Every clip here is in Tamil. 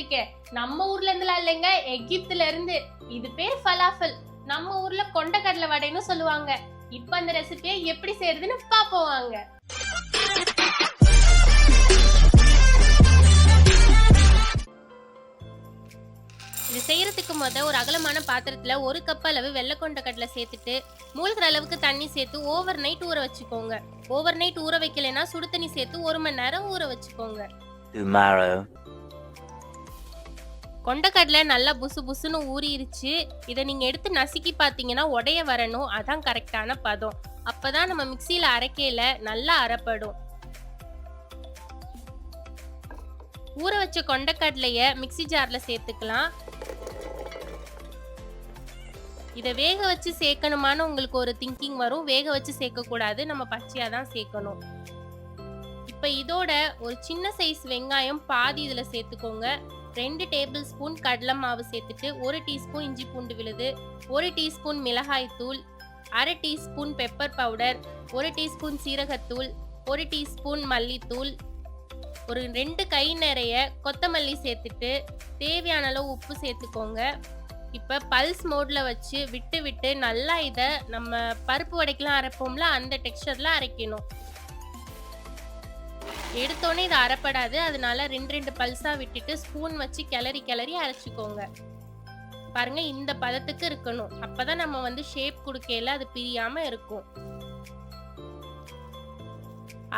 வந்திருக்கேன். நம்ம ஊர்ல இருந்துலாம் இல்லைங்க, எகிப்துல இருந்து. இது பேர் ஃபலாஃபல். நம்ம ஊர்ல கொண்டக்கடலை வடைன்னு சொல்லுவாங்க. இப்ப அந்த ரெசிபியை எப்படி செய்யறதுன்னு பாப்போம் வாங்க. இது செய்யறதுக்கு ஒரு அகலமான பாத்திரத்துல 1 கப் அளவு வெள்ளை கொண்டக்கடலை சேர்த்துட்டு மூழ்கிற அளவுக்கு தண்ணி சேர்த்து ஓவர் நைட் ஊற வச்சுக்கோங்க. ஓவர் நைட் ஊற வைக்கலைன்னா சுடு தண்ணி சேர்த்து 1 மணி நேரம் ஊற வச்சுக்கோங்க. கொண்டக்கடலை நல்லா புசு புசுன்னு ஊறிடுச்சு. இதை நீங்க எடுத்து நசுக்கி பாத்தீங்கன்னா உடைய வரணும். அதான் கரெக்டான பதம். அப்பதான் நம்ம மிக்சியில அரைக்கையில நல்லா அரைப்படும். ஊற வச்ச கொண்டக்கடலைய மிக்சி ஜார்ல சேர்த்துக்கலாம். இதை வேக வச்சு சேர்க்கணுமான்னு உங்களுக்கு ஒரு திங்கிங் வரும். வேக வச்சு சேர்க்க கூடாது, நம்ம பச்சையா தான் சேர்க்கணும். இப்ப இதோட ஒரு சின்ன சைஸ் வெங்காயம் பாதி இதுல சேர்த்துக்கோங்க. 2 டேபிள் ஸ்பூன் கடலை மாவு சேர்த்துட்டு 1 டீஸ்பூன் இஞ்சி பூண்டு விழுது, 1 டீஸ்பூன் மிளகாய் தூள், 1/2 டீஸ்பூன் பெப்பர் பவுடர், 1 டீஸ்பூன் சீரகத்தூள், 1 டீஸ்பூன் மல்லித்தூள், ஒரு 2 கை நிறைய கொத்தமல்லி சேர்த்துட்டு தேவையான அளவு உப்பு சேர்த்துக்கோங்க. இப்ப பல்ஸ் மோட்ல வச்சு விட்டு விட்டு நல்லா இதை நம்ம பருப்பு வடைக்கெல்லாம் அரைப்போம்ல, அந்த டெக்ஸ்சர்ல அரைக்கணும். எடுத்தோடனே இது அரைப்படாது, அதனால 2 பல்ஸா விட்டுட்டு ஸ்பூன் வச்சு கிளறி கிளறி அரைச்சிக்கோங்க. பாருங்க, இந்த பதத்துக்கு இருக்கணும். அப்பதான் நம்ம ஷேப் கொடுக்கையில அது பிரியாம இருக்கும்.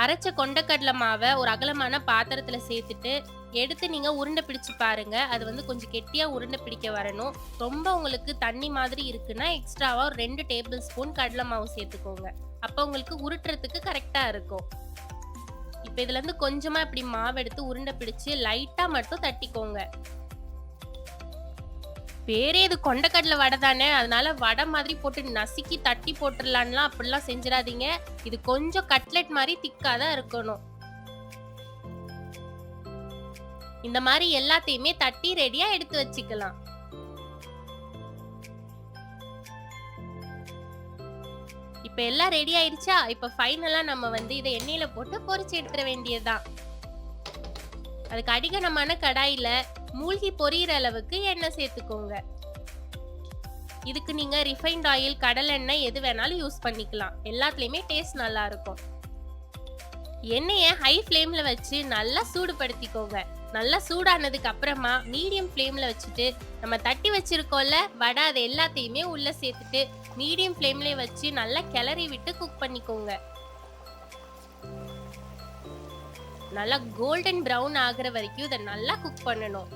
அரைச்ச கொண்டக்கடலை மாவை ஒரு அகலமான பாத்திரத்துல சேர்த்துட்டு எடுத்து நீங்க உருண்டை பிடிச்சு பாருங்க. அது கொஞ்சம் கெட்டியா உருண்டை பிடிக்க வரணும். ரொம்ப உங்களுக்கு தண்ணி மாதிரி இருக்குன்னா எக்ஸ்ட்ராவா ஒரு 2 டேபிள் ஸ்பூன் கடலை மாவு சேர்த்துக்கோங்க. அப்ப உங்களுக்கு உருட்டுறதுக்கு கரெக்டா இருக்கும். இப்ப இதுல இருந்து கொஞ்சமா இப்படி மாவு எடுத்து உருண்டை பிடிச்சு லைட்டா மட்டும் தட்டிக்கோங்க. பேரே இது கொண்டக்கடலை வடை தானே, அதனால வடை மாதிரி போட்டு நசுக்கி தட்டி போட்டுடலான்லாம் அப்படிலாம் செஞ்சிடாதீங்க. இது கொஞ்சம் கட்லெட் மாதிரி திக்காதான் இருக்கணும். இந்த மாதிரி எல்லாத்தையுமே தட்டி ரெடியா எடுத்து வச்சுக்கலாம். இப்ப எல்லாம் ரெடி ஆயிடுச்சா? இப்ப ஃபைனலா நம்ம இதை எண்ணெயில போட்டு பொரிச்சு எடுத்துட வேண்டியதுதான். அதுக்கு அடிகனமான கடாயில மூழ்கி பொரியிற அளவுக்கு எண்ணெய் சேர்த்துக்கோங்க. இதுக்கு நீங்க ரிஃபைண்ட் ஆயில், கடலெண்ணெய் எது வேணாலும் யூஸ் பண்ணிக்கலாம். எல்லாத்துலயுமே டேஸ்ட் நல்லா இருக்கும். எண்ணெயை ஹை ஃப்ளேம்ல வச்சு நல்லா சூடுபடுத்திக்கோங்க. நல்லா சூடானதுக்கு அப்புறமா மீடியம் ஃப்ளேம்ல வச்சுட்டு நம்ம தட்டி வச்சிருக்கோம்ல வடை, அது எல்லாத்தையுமே உள்ள சேர்த்துட்டு மீடியம் ஃப்ளேம்ல வச்சு நல்லா கிளறி விட்டு குக் பண்ணிக்கோங்க. நல்லா கோல்டன் பிரவுன் ஆகுற வரைக்கும் இதை நல்லா குக் பண்ணணும்.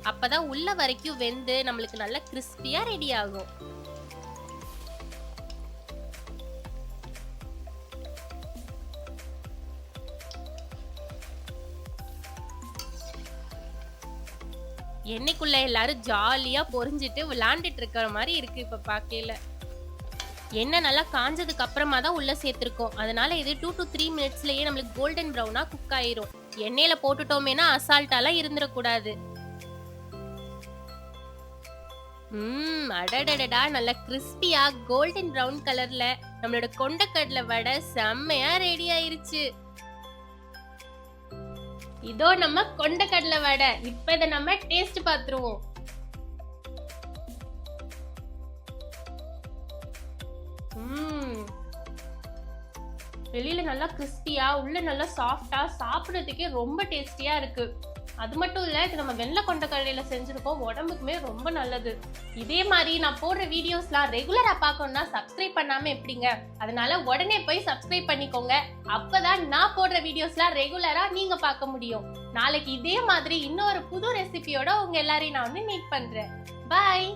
அப்பதான் உள்ள வரைக்கும் வெந்து நம்மளுக்கு நல்லா கிறிஸ்பியா ரெடி ஆகும். எண்ணெய்க்குள்ள எல்லாரும் ஜாலியா பொரிஞ்சிட்டு விளையாண்டுட்டு இருக்கிற மாதிரி இருக்கு இப்ப பாக்கையில. எண்ணெய் நல்லா காஞ்சதுக்கு அப்புறமா தான் உள்ள சேர்த்திருக்கோம். அதனால இது 2 to 3 மினிட்ஸ்லயே நம்மளுக்கு கோல்டன் பிரவுனா குக் ஆயிரும். எண்ணெயில போட்டுட்டோமேனா அசால்ட்டாலாம் இருந்துடக்கூடாது. அடடடடா, நல்ல கிறிஸ்பியா கோல்டன் பிரவுன் கலர்ல நம்மளோட கொண்டக்கடலை வடை செம்மையா ரெடி ஆயிருச்சு. இதோ நம்ம கொண்டக்கடலை வடை. இப்ப இதை நம்ம டேஸ்ட் பாத்துருவோம். வெளியில நல்லா கிறிஸ்பியா, உள்ள நல்லா சாஃப்டா, சாப்பிடுறதுக்கே ரொம்ப டேஸ்டியா இருக்கு. அது மட்டும் இல்ல, இது நம்ம வெள்ளை கொண்டக்கடலையில செஞ்சிருக்கோம். உடம்புக்குமே ரொம்ப நல்லது. இதே மாதிரி நான் போடுற வீடியோஸ்லாம் ரெகுலரா பார்க்கணும்னா சப்ஸ்கிரைப் பண்ணாம எப்படிங்க? அதனால உடனே போய் சப்ஸ்கிரைப் பண்ணிக்கோங்க. அப்பதான் நான் போடுற வீடியோஸ்லாம் ரெகுலரா நீங்க பார்க்க முடியும். நாளைக்கு இதே மாதிரி இன்னொரு புது ரெசிபியோட உங்க எல்லாரையும் நான் மீட் பண்றேன். பாய்.